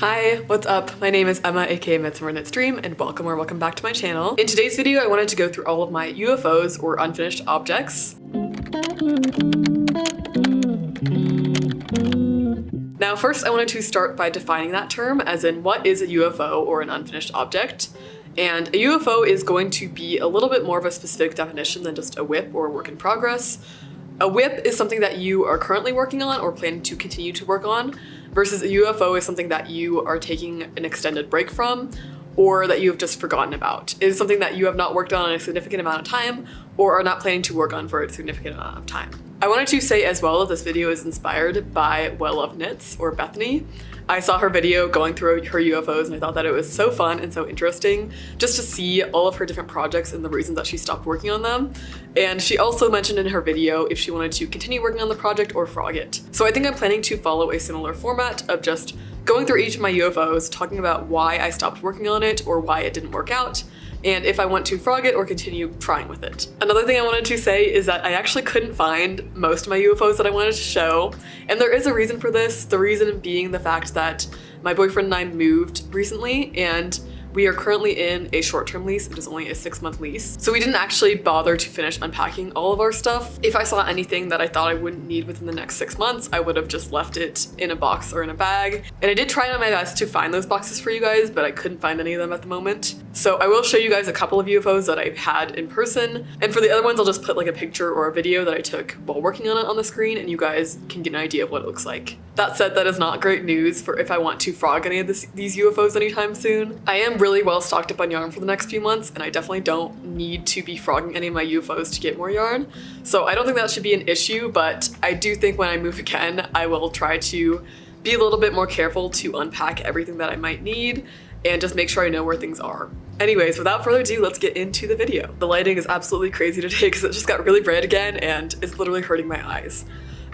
Hi, what's up? My name is Emma, aka Midsummer Knits Dream, and welcome back to my channel. In today's video, I wanted to go through all of my UFOs or unfinished objects. Now first, I wanted to start by defining that term, as in what is a UFO or an unfinished object? And a UFO is going to be a little bit more of a specific definition than just a WIP or a work in progress. A WIP is something that you are currently working on or planning to continue to work on, versus a UFO is something that you are taking an extended break from or that you have just forgotten about. It is something that you have not worked on in a significant amount of time or are not planning to work on for a significant amount of time. I wanted to say as well that this video is inspired by Well Loved Knits, or Bethany. I saw her video going through her UFOs and I thought that it was so fun and so interesting just to see all of her different projects and the reasons that she stopped working on them. And she also mentioned in her video if she wanted to continue working on the project or frog it. So I think I'm planning to follow a similar format of just going through each of my UFOs, talking about why I stopped working on it or why it didn't work out, and if I want to frog it or continue trying with it. Another thing I wanted to say is that I actually couldn't find most of my UFOs that I wanted to show, and there is a reason for this, the reason being the fact that my boyfriend and I moved recently, and we are currently in a short-term lease. It is only a 6-month lease. So we didn't actually bother to finish unpacking all of our stuff. If I saw anything that I thought I wouldn't need within the next 6 months, I would have just left it in a box or in a bag. And I did try my best to find those boxes for you guys, but I couldn't find any of them at the moment. So I will show you guys a couple of UFOs that I've had in person. And for the other ones, I'll just put like a picture or a video that I took while working on it on the screen, and you guys can get an idea of what it looks like. That said, that is not great news for if I want to frog any of these UFOs anytime soon. I am really well stocked up on yarn for the next few months, and I definitely don't need to be frogging any of my UFOs to get more yarn. So I don't think that should be an issue, but I do think when I move again, I will try to be a little bit more careful to unpack everything that I might need and just make sure I know where things are. Anyways, without further ado, let's get into the video. The lighting is absolutely crazy today because it just got really bright again and it's literally hurting my eyes.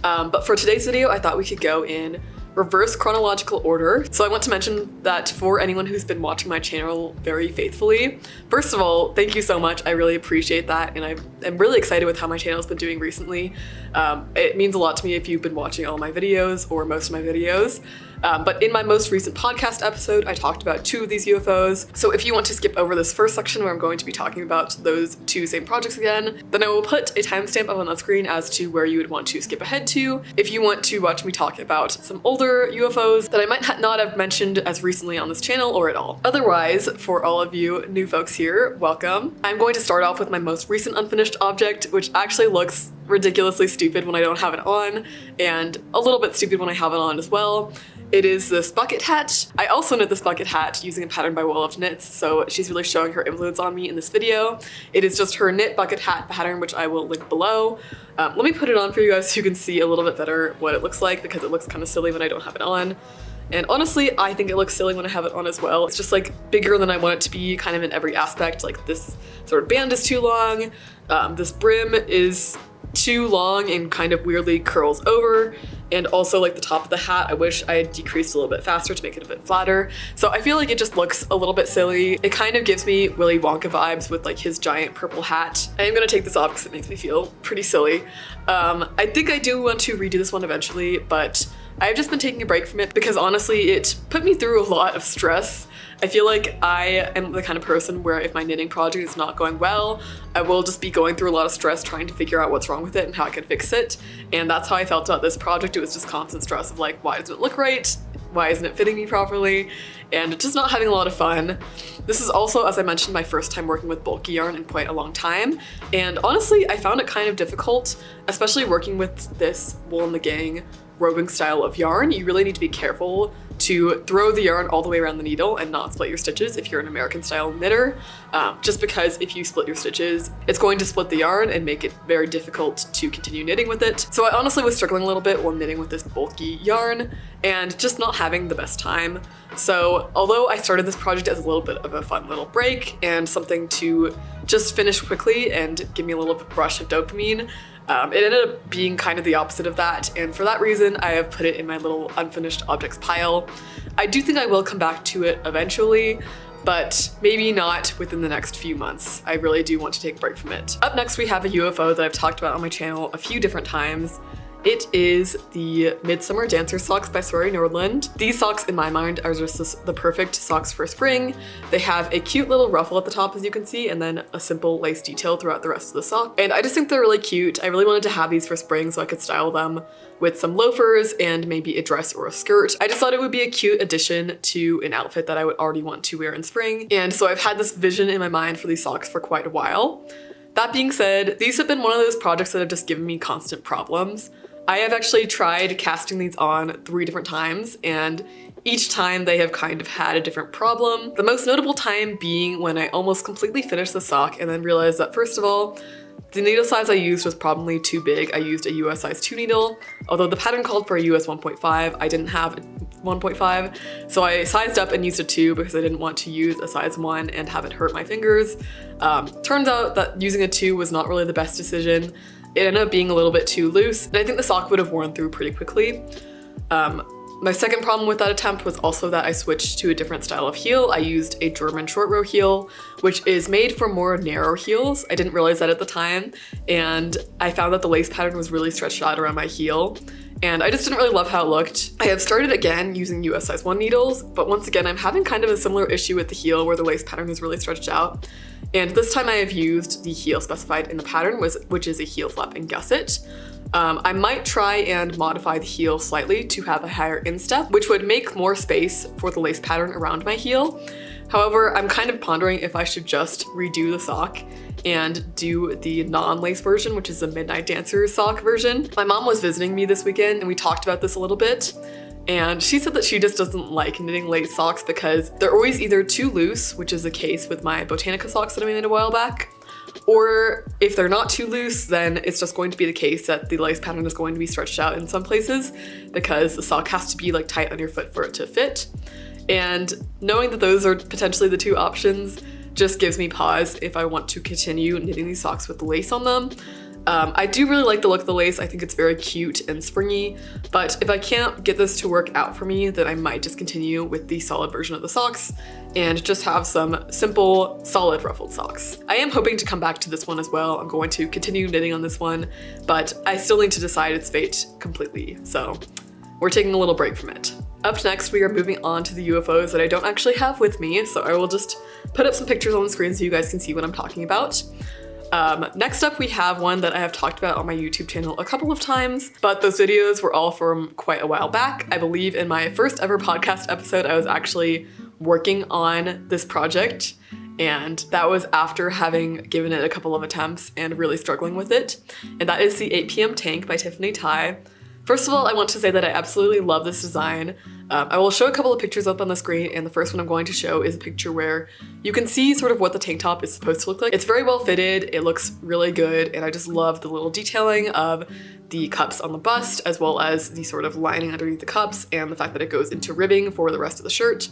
But for today's video, I thought we could go in reverse chronological order. So I want to mention that for anyone who's been watching my channel very faithfully, first of all, thank you so much. I really appreciate that, and I'm really excited with how my channel's been doing recently. It means a lot to me if you've been watching all my videos or most of my videos. But in my most recent podcast episode, I talked about 2 of these UFOs. So if you want to skip over this first section where I'm going to be talking about those 2 same projects again, then I will put a timestamp up on the screen as to where you would want to skip ahead to if you want to watch me talk about some older UFOs that I might not have mentioned as recently on this channel or at all. Otherwise, for all of you new folks here, welcome. I'm going to start off with my most recent unfinished object, which actually looks ridiculously stupid when I don't have it on, and a little bit stupid when I have it on as well. It is this bucket hat. I also knit this bucket hat using a pattern by Well Loved Knits, so she's really showing her influence on me in this video. It is just her knit bucket hat pattern, which I will link below. Let me put it on for you guys so you can see a little bit better what it looks like, because it looks kind of silly when I don't have it on. And honestly, I think it looks silly when I have it on as well. It's just like bigger than I want it to be, kind of in every aspect. Like this sort of band is too long, this brim is too long and kind of weirdly curls over, and also like the top of the hat, I wish I had decreased a little bit faster to make it a bit flatter. So I feel like it just looks a little bit silly. It kind of gives me Willy Wonka vibes with like his giant purple hat. I am gonna take this off because it makes me feel pretty silly. I think I do want to redo this one eventually, but I've just been taking a break from it because honestly, it put me through a lot of stress. I feel like I am the kind of person where if my knitting project is not going well, I will just be going through a lot of stress trying to figure out what's wrong with it and how I can fix it. And that's how I felt about this project. It was just constant stress of like, why doesn't it look right? Why isn't it fitting me properly? And just not having a lot of fun. This is also, as I mentioned, my first time working with bulky yarn in quite a long time. And honestly, I found it kind of difficult, especially working with this Wool and the Gang roving style of yarn. You really need to be careful to throw the yarn all the way around the needle and not split your stitches if you're an American style knitter, just because if you split your stitches, it's going to split the yarn and make it very difficult to continue knitting with it. So I honestly was struggling a little bit while knitting with this bulky yarn and just not having the best time. So although I started this project as a little bit of a fun little break and something to just finish quickly and give me a little rush of dopamine, it ended up being kind of the opposite of that, and for that reason I have put it in my little unfinished objects pile. I do think I will come back to it eventually, but maybe not within the next few months. I really do want to take a break from it. Up next we have a UFO that I've talked about on my channel a few different times, It is the Midsummer Dancer Socks by Swery Nordland. These socks, in my mind, are just the perfect socks for spring. They have a cute little ruffle at the top, as you can see, and then a simple lace detail throughout the rest of the sock. And I just think they're really cute. I really wanted to have these for spring so I could style them with some loafers and maybe a dress or a skirt. I just thought it would be a cute addition to an outfit that I would already want to wear in spring. And so I've had this vision in my mind for these socks for quite a while. That being said, these have been one of those projects that have just given me constant problems. I have actually tried casting these on 3 different times, and each time they have kind of had a different problem. The most notable time being when I almost completely finished the sock and then realized that, first of all, the needle size I used was probably too big. I used a US size 2 needle, although the pattern called for a US 1.5. I didn't have a 1.5, so I sized up and used a 2 because I didn't want to use a size 1 and have it hurt my fingers. Turns out that using a 2 was not really the best decision. It ended up being a little bit too loose, and I think the sock would have worn through pretty quickly. My second problem with that attempt was also that I switched to a different style of heel. I used a German short row heel, which is made for more narrow heels. I didn't realize that at the time, and I found that the lace pattern was really stretched out around my heel, and I just didn't really love how it looked. I have started again using US size 1 needles, but once again, I'm having kind of a similar issue with the heel where the lace pattern is really stretched out. And this time I have used the heel specified in the pattern, which is a heel flap and gusset. I might try and modify the heel slightly to have a higher instep, which would make more space for the lace pattern around my heel. However, I'm kind of pondering if I should just redo the sock and do the non-lace version, which is the Midnight Dancer sock version. My mom was visiting me this weekend and we talked about this a little bit. And she said that she just doesn't like knitting lace socks because they're always either too loose, which is the case with my Botanica socks that I made a while back, or if they're not too loose, then it's just going to be the case that the lace pattern is going to be stretched out in some places because the sock has to be like tight on your foot for it to fit. And knowing that those are potentially the 2 options just gives me pause if I want to continue knitting these socks with the lace on them. I do really like the look of the lace. I think it's very cute and springy, but if I can't get this to work out for me, then I might just continue with the solid version of the socks and just have some simple, solid ruffled socks. I am hoping to come back to this one as well. I'm going to continue knitting on this one, but I still need to decide its fate completely, so we're taking a little break from it. Up next, we are moving on to the UFOs that I don't actually have with me, so I will just put up some pictures on the screen so you guys can see what I'm talking about. Next up, we have one that I have talked about on my YouTube channel a couple of times, but those videos were all from quite a while back. I believe in my first ever podcast episode, I was actually working on this project, and that was after having given it a couple of attempts and really struggling with it. And that is the 8 p.m. tank by Tiffany Tai. First of all, I want to say that I absolutely love this design. I will show a couple of pictures up on the screen, and the first one I'm going to show is a picture where you can see sort of what the tank top is supposed to look like. It's very well fitted, it looks really good, and I just love the little detailing of the cups on the bust, as well as the sort of lining underneath the cups, and the fact that it goes into ribbing for the rest of the shirt.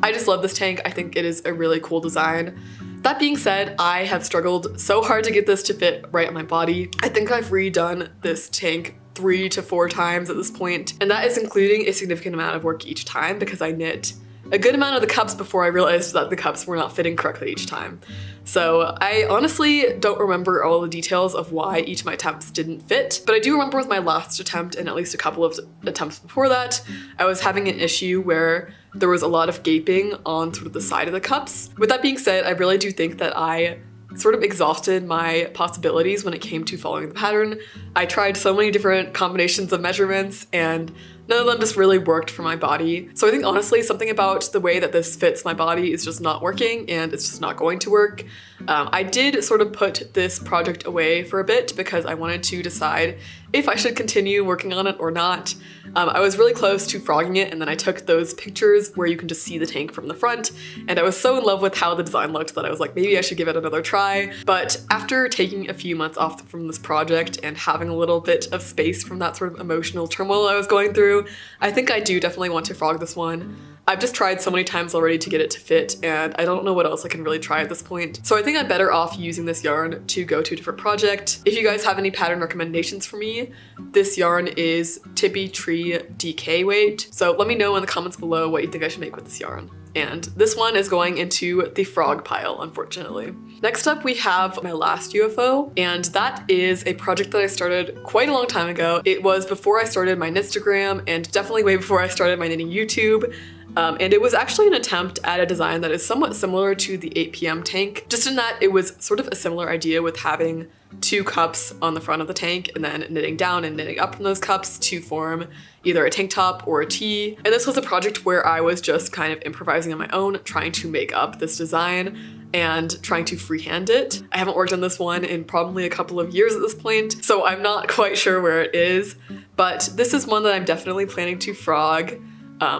I just love this tank. I think it is a really cool design. That being said, I have struggled so hard to get this to fit right on my body. I think I've redone this tank 3 to 4 times at this point, and that is including a significant amount of work each time because I knit a good amount of the cups before I realized that the cups were not fitting correctly each time. So I honestly don't remember all the details of why each of my attempts didn't fit, but I do remember with my last attempt and at least a couple of attempts before that, I was having an issue where there was a lot of gaping on sort of the side of the cups. With that being said, I really do think that I sort of exhausted my possibilities when it came to following the pattern. I tried so many different combinations of measurements and none of them just really worked for my body. So I think honestly something about the way that this fits my body is just not working and it's just not going to work. I did sort of put this project away for a bit because I wanted to decide if I should continue working on it or not. I was really close to frogging it, and then I took those pictures where you can just see the tank from the front, and I was so in love with how the design looked that I was like, maybe I should give it another try. But after taking a few months off from this project and having a little bit of space from that sort of emotional turmoil I was going through, I think I do definitely want to frog this one. I've just tried so many times already to get it to fit, and I don't know what else I can really try at this point. So I think I'm better off using this yarn to go to a different project. If you guys have any pattern recommendations for me, this yarn is Tippy Tree DK weight. So let me know in the comments below what you think I should make with this yarn. And this one is going into the frog pile, unfortunately. Next up, we have my last UFO, and that is a project that I started quite a long time ago. It was before I started my Instagram, and definitely way before I started my knitting YouTube. And it was actually an attempt at a design that is somewhat similar to the 8 p.m. tank, just in that it was sort of a similar idea with having 2 cups on the front of the tank and then knitting down and knitting up from those cups to form either a tank top or a tee. And this was a project where I was just kind of improvising on my own, trying to make up this design and trying to freehand it. I haven't worked on this one in probably a couple of years at this point, so I'm not quite sure where it is, but this is one that I'm definitely planning to frog.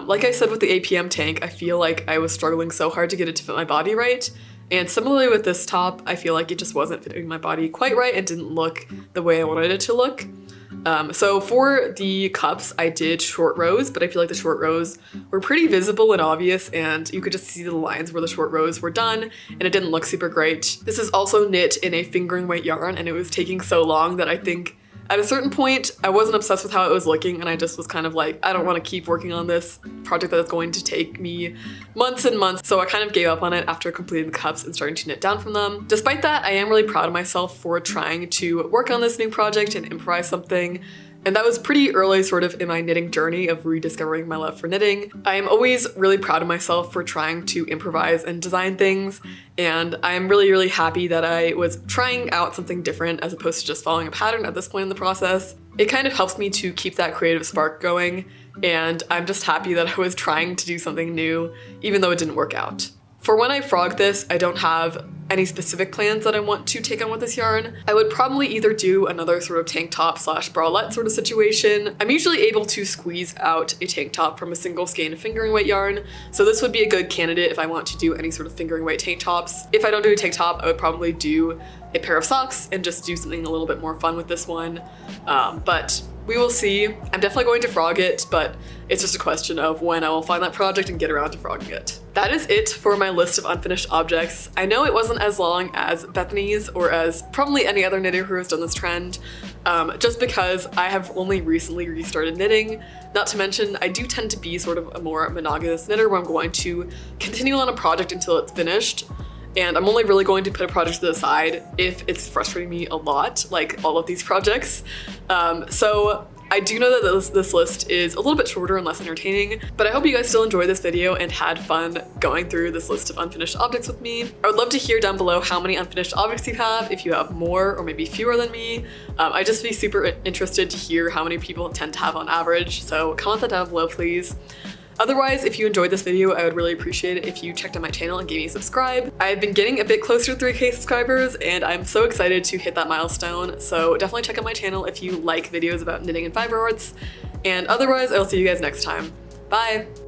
Like I said with the 8 p.m. tank, I feel like I was struggling so hard to get it to fit my body right. And similarly with this top, I feel like it just wasn't fitting my body quite right and didn't look the way I wanted it to look. So for the cups, I did short rows, but I feel like the short rows were pretty visible and obvious, and you could just see the lines where the short rows were done, and it didn't look super great. This is also knit in a fingering weight yarn, and it was taking so long that I think at a certain point, I wasn't obsessed with how it was looking, and I just was kind of like, I don't want to keep working on this project that is going to take me months and months, so I kind of gave up on it after completing the cups and starting to knit down from them. Despite that, I am really proud of myself for trying to work on this new project and improvise something. And that was pretty early sort of in my knitting journey of rediscovering my love for knitting. I am always really proud of myself for trying to improvise and design things, and I am really, really happy that I was trying out something different as opposed to just following a pattern at this point in the process. It kind of helps me to keep that creative spark going, and I'm just happy that I was trying to do something new, even though it didn't work out. For when I frog this, I don't have any specific plans that I want to take on with this yarn. I would probably either do another sort of tank top slash bralette sort of situation. I'm usually able to squeeze out a tank top from a single skein of fingering weight yarn, so this would be a good candidate if I want to do any sort of fingering weight tank tops. If I don't do a tank top, I would probably do a pair of socks and just do something a little bit more fun with this one. But we will see. I'm definitely going to frog it, but it's just a question of when I will find that project and get around to frogging it. That is it for my list of unfinished objects. I know it wasn't as long as Bethany's or as probably any other knitter who has done this trend, just because I have only recently restarted knitting. Not to mention, I do tend to be sort of a more monogamous knitter where I'm going to continue on a project until it's finished. And I'm only really going to put a project to the side if it's frustrating me a lot, like all of these projects. So I do know that this list is a little bit shorter and less entertaining, but I hope you guys still enjoyed this video and had fun going through this list of unfinished objects with me. I would love to hear down below how many unfinished objects you have, if you have more or maybe fewer than me. I'd just be super interested to hear how many people tend to have on average, so comment that down below, please. Otherwise, if you enjoyed this video, I would really appreciate it if you checked out my channel and gave me a subscribe. I've been getting a bit closer to 3K subscribers, and I'm so excited to hit that milestone, so definitely check out my channel if you like videos about knitting and fiber arts. And otherwise, I'll see you guys next time. Bye!